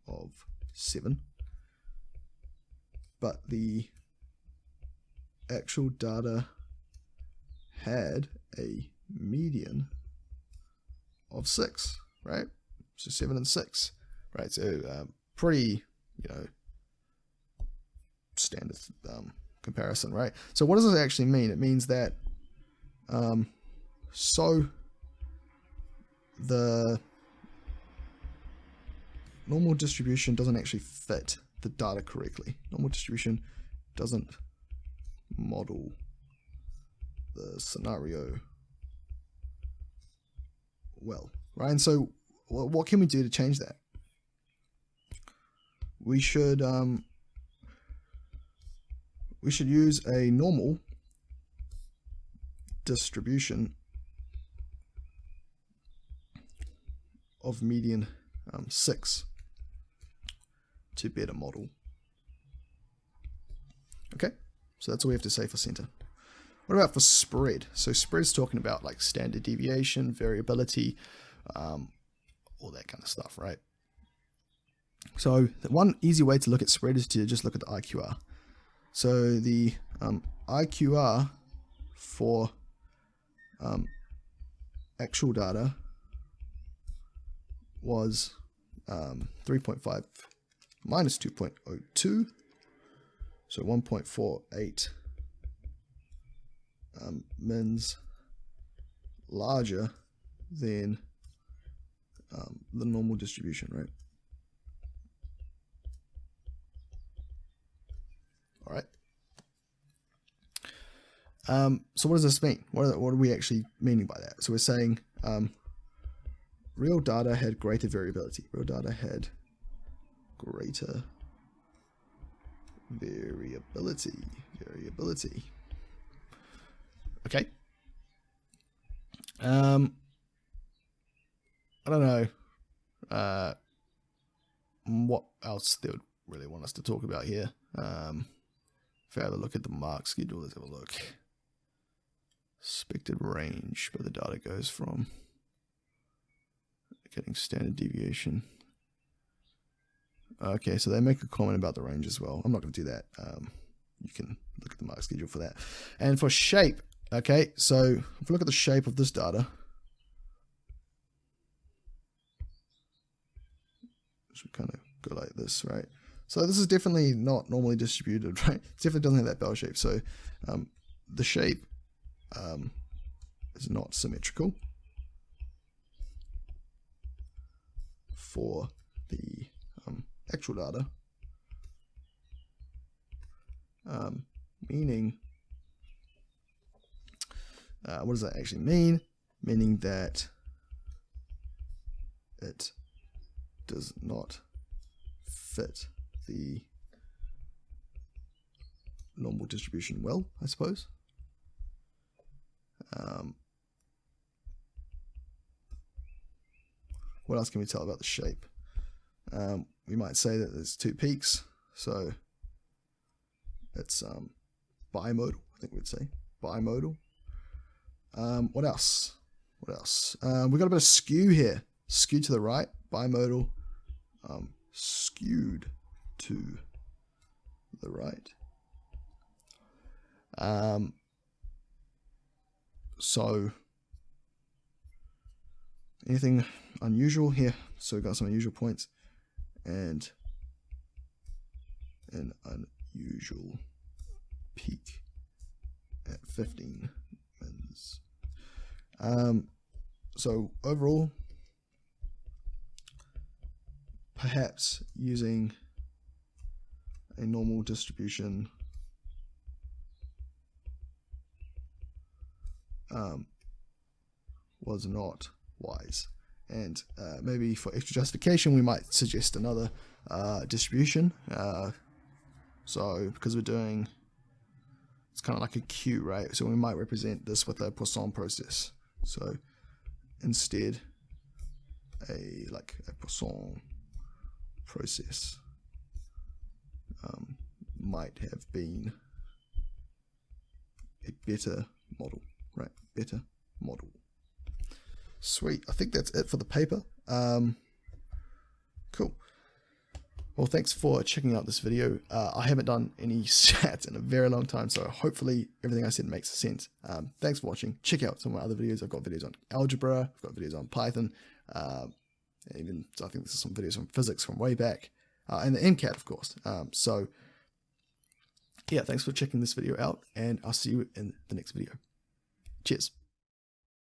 of 7, but the actual data had a median of 6, right? So 7 and 6, right? So pretty, standard comparison, right? So what does this actually mean? It means that so the normal distribution doesn't actually fit the data correctly. Normal distribution doesn't model the scenario well, right? And so what can we do to change that? We should use a normal distribution of median 6 to better model. Okay, so that's all we have to say for center. What about for spread? So spread is talking about like standard deviation, variability, all that kind of stuff, right? So one easy way to look at spread is to just look at the IQR. So the IQR for actual data was 3.5 minus 2.02, so 1.48 mins larger than the normal distribution, right? All right. So what does this mean? What are we actually meaning by that? So we're saying real data had greater variability. Real data had greater variability. Okay. I don't know what else they would really want us to talk about here. If I have a look at the mark schedule, let's have a look. expected range where the data goes from. Getting standard deviation. Okay, so they make a comment about the range as well. I'm not going to do that. You can look at the mark schedule for that. And for shape, okay, so if we look at the shape of this data, should kind of go like this, right? So this is definitely not normally distributed, right? It definitely doesn't have that bell shape. So the shape is not symmetrical for the actual data, meaning, what does that actually mean? Meaning that it does not fit the normal distribution well, I suppose. What else can we tell about the shape? We might say that there's two peaks, so it's bimodal, I think we'd say, bimodal. What else? What else? We've got a bit of skew here, skewed to the right, bimodal, skewed to the right. So anything unusual here? So we've got some unusual points and an unusual peak at 15 mins. So overall, perhaps using a normal distribution was not wise, and maybe for extra justification we might suggest another distribution. So because we're doing, it's kind of like a queue, right? So we might represent this with a Poisson process. So instead a Poisson process might have been a better model, right? Better model. Sweet. I think that's it for the paper. Cool. Well, thanks for checking out this video. I haven't done any stats in a very long time, so hopefully everything I said makes sense. Thanks for watching. Check out some of my other videos. I've got videos on algebra, I've got videos on Python, even I think there's some videos on physics from way back, and the MCAT, of course. So yeah, thanks for checking this video out, and I'll see you in the next video. Cheers.